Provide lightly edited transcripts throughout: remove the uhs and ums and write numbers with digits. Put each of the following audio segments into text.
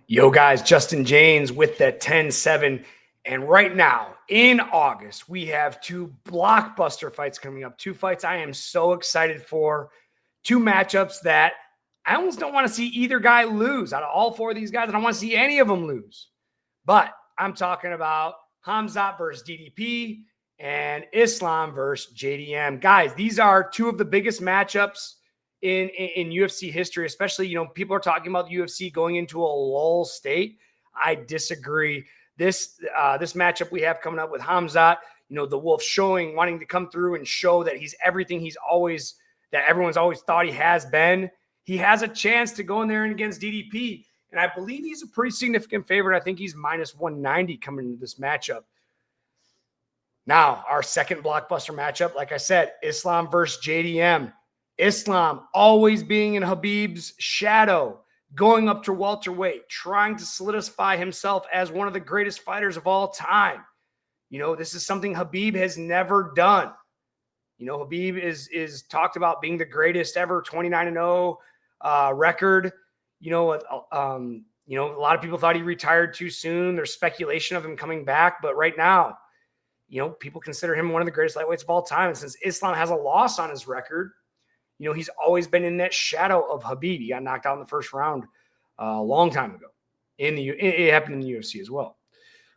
Yo, guys, Justin Jaynes with the 10-7. And right now, in August, we have two blockbuster fights coming up. Two fights I am so excited for. Two matchups that I almost don't want to see either guy lose. Out of all four of these guys, I don't want to see any of them lose. But I'm talking about Khamzat versus DDP and Islam versus JDM. Guys, these are two of the biggest matchups in UFC history, especially, people are talking about the UFC going into a lull state. I disagree. This matchup we have coming up with Khamzat, the Wolf wanting to come through and show that he's everything that everyone's always thought he has been. He has a chance to go in there and against DDP. And I believe he's a pretty significant favorite. I think he's minus 190 coming into this matchup. Now, our second blockbuster matchup, like I said, Islam versus JDM. Islam always being in Khabib's shadow, going up to welterweight, trying to solidify himself as one of the greatest fighters of all time. This is something Khabib has never done. Khabib is talked about being the greatest ever, 29-0 record. A lot of people thought he retired too soon. There's speculation of him coming back, but right now, people consider him one of the greatest lightweights of all time. And since Islam has a loss on his record, he's always been in that shadow of Khabib. He got knocked out in the first round a long time ago. It happened in the UFC as well.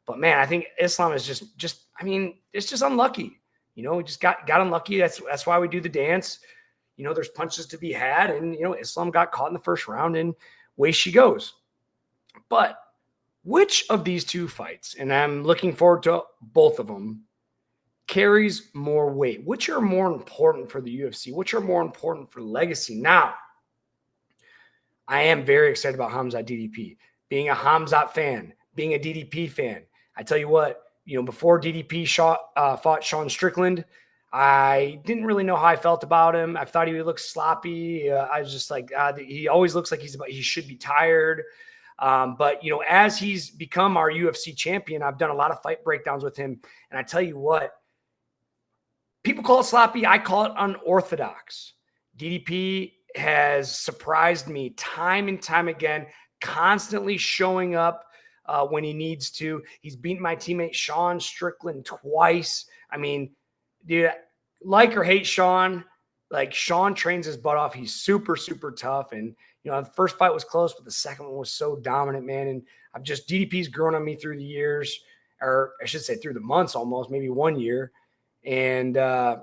But man, I think Islam is it's just unlucky. He just got unlucky. That's why we do the dance. There's punches to be had, and Islam got caught in the first round, and away she goes. But which of these two fights, and I'm looking forward to both of them, carries more weight? Which are more important for the UFC? Which are more important for legacy? Now, I am very excited about Khamzat DDP. Being a Khamzat fan, being a DDP fan, I tell you what, before DDP fought Sean Strickland, I didn't really know how I felt about him. I thought he would look sloppy. I was just like, he always looks like he should be tired. But as he's become our UFC champion, I've done a lot of fight breakdowns with him. And I tell you what, people call it sloppy. I call it unorthodox. DDP has surprised me time and time again, constantly showing up when he needs to. He's beaten my teammate Sean Strickland twice. I mean, dude, like or hate Sean, Sean trains his butt off. He's super, super tough. And, the first fight was close, but the second one was so dominant, man. And DDP's grown on me through the years, or I should say through the months almost, maybe 1 year. And, I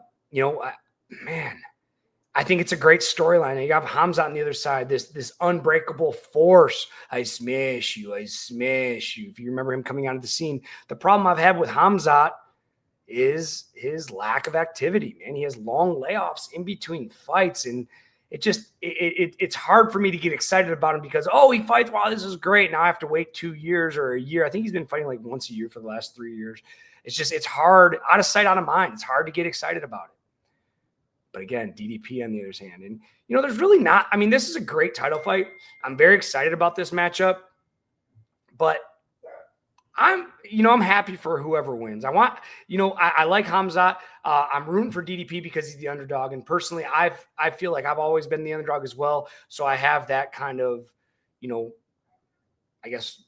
think it's a great storyline. You got Khamzat on the other side, this unbreakable force. I smash you. If you remember him coming onto the scene. The problem I've had with Khamzat is his lack of activity, man. He has long layoffs in between fights, and it's hard for me to get excited about him because, he fights, wow, this is great. Now I have to wait 2 years or a year. I think he's been fighting like once a year for the last 3 years. It's hard, out of sight, out of mind. It's hard to get excited about it. But again, DDP on the other hand. And, there's really not, this is a great title fight. I'm very excited about this matchup. But I'm happy for whoever wins. I want, I like Khamzat. I'm rooting for DDP because he's the underdog. And personally, I feel like I've always been the underdog as well. So I have that kind of, I guess,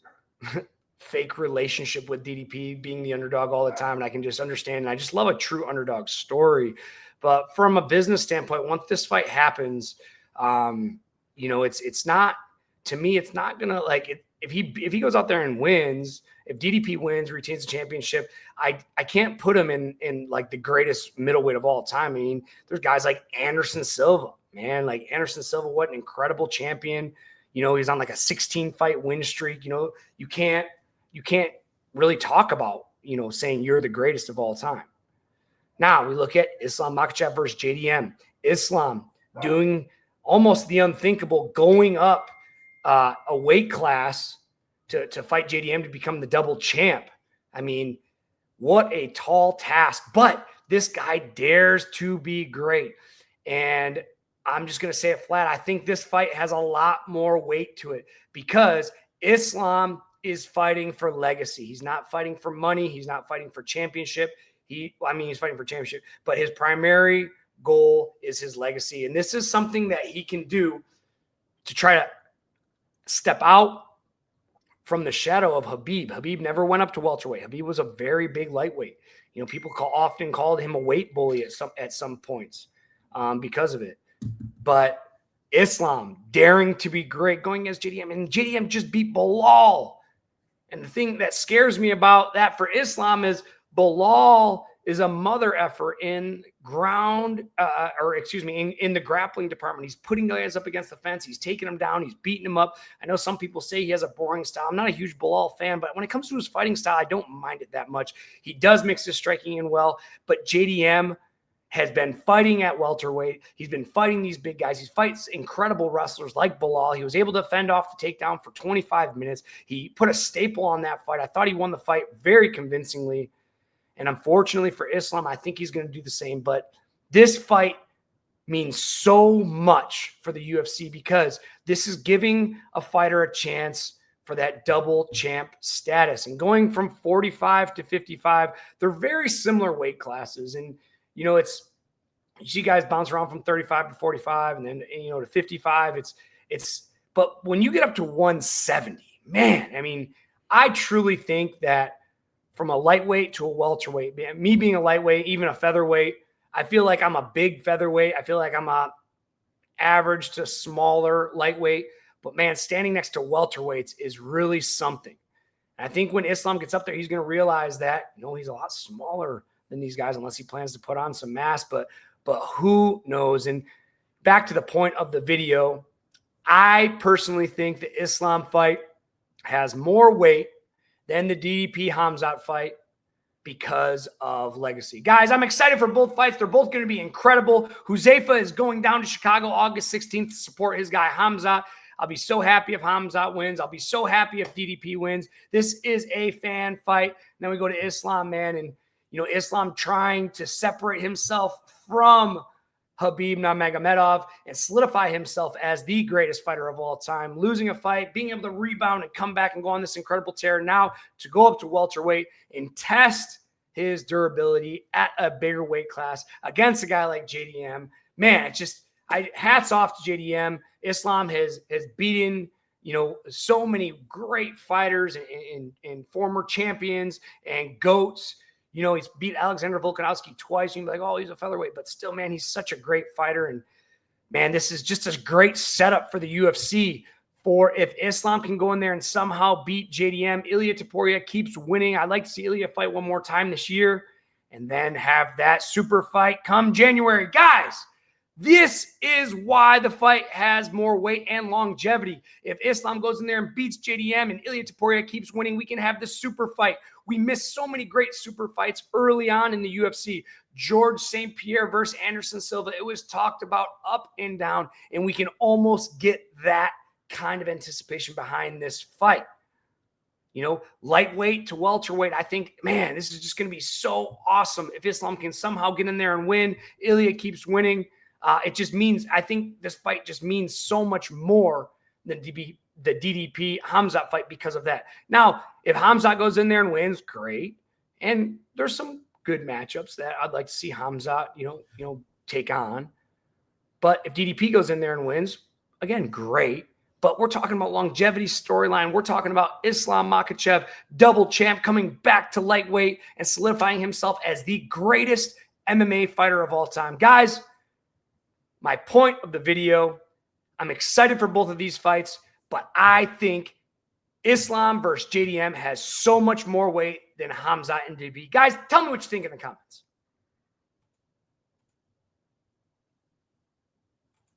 fake relationship with DDP being the underdog all the time. And I can just understand. And I just love a true underdog story. But from a business standpoint, once this fight happens, it's not, to me, it's not going to if he goes out there and wins, if DDP wins, retains the championship, I can't put him in like the greatest middleweight of all time. There's guys like Anderson Silva, man. Like Anderson Silva, what an incredible champion. He's on like a 16-fight win streak. You can't really talk about, saying you're the greatest of all time. Now we look at Islam Makhachev versus JDM. Islam doing almost the unthinkable, going up a weight class to fight JDM to become the double champ. What a tall task, but this guy dares to be great. And I'm just going to say it flat. I think this fight has a lot more weight to it because Islam is fighting for legacy. He's not fighting for money. He's not fighting for championship. He's fighting for championship, but his primary goal is his legacy. And this is something that he can do to try to step out from the shadow of Khabib. Khabib never went up to welterweight. Khabib was a very big lightweight. You know, people often called him a weight bully at some points because of it. But Islam daring to be great, going against JDM, and JDM just beat Belal. And the thing that scares me about that for Islam is Belal is a mother effer in in the grappling department. He's putting guys up against the fence. He's taking them down. He's beating them up. I know some people say he has a boring style. I'm not a huge Belal fan, but when it comes to his fighting style, I don't mind it that much. He does mix his striking in well, but JDM has been fighting at welterweight. He's been fighting these big guys. He fights incredible wrestlers like Belal. He was able to fend off the takedown for 25 minutes. He put a staple on that fight. I thought he won the fight very convincingly. And unfortunately for Islam, I think he's going to do the same. But this fight means so much for the UFC because this is giving a fighter a chance for that double champ status. And going from 45 to 55, they're very similar weight classes. And you know, you see guys bounce around from 35 to 45 and then, you know, to 55. But when you get up to 170, man, I mean, I truly think that from a lightweight to a welterweight, me being a lightweight, even a featherweight, I feel like I'm a big featherweight. I feel like I'm a average to smaller lightweight. But man, standing next to welterweights is really something. And I think when Islam gets up there, he's going to realize that, you know, he's a lot smaller than these guys unless he plans to put on some mass, but who knows? And back to the point of the video, I personally think the Islam fight has more weight than the DDP Khamzat fight because of legacy. Guys, I'm excited for both fights. They're both going to be incredible. Huzaifa is going down to Chicago August 16th to support his guy Khamzat. I'll be so happy if Khamzat wins. I'll be so happy if DDP wins. This is a fan fight. Then we go to Islam, man, and you know, Islam trying to separate himself from Khabib Nurmagomedov and solidify himself as the greatest fighter of all time, losing a fight, being able to rebound and come back and go on this incredible tear. Now to go up to welterweight and test his durability at a bigger weight class against a guy like JDM. Man, it's just, hats off to JDM. Islam has beaten, you know, so many great fighters and former champions and GOATs. You know, he's beat Alexander Volkanovski twice. You can be like, oh, he's a featherweight. But still, man, he's such a great fighter. And, man, this is just a great setup for the UFC. For if Islam can go in there and somehow beat JDM, Ilia Topuria keeps winning. I'd like to see Ilia fight one more time this year and then have that super fight come January. Guys, this is why the fight has more weight and longevity. If Islam goes in there and beats JDM and Ilia Topuria keeps winning, we can have the super fight. We missed so many great super fights early on in the UFC. George St. Pierre versus Anderson Silva. It was talked about up and down, and we can almost get that kind of anticipation behind this fight. You know, lightweight to welterweight, I think, man, this is just going to be so awesome. If Islam can somehow get in there and win, Ilia keeps winning. It just means, I think this fight just means so much more than the DDP Khamzat fight because of that. Now, if Khamzat goes in there and wins, great. And there's some good matchups that I'd like to see Khamzat, you know, take on. But if DDP goes in there and wins, again, great. But we're talking about longevity storyline. We're talking about Islam Makhachev, double champ, coming back to lightweight and solidifying himself as the greatest MMA fighter of all time. Guys, my point of the video, I'm excited for both of these fights, but I think Islam versus JDM has so much more weight than Khamzat and DDP. Guys, tell me what you think in the comments.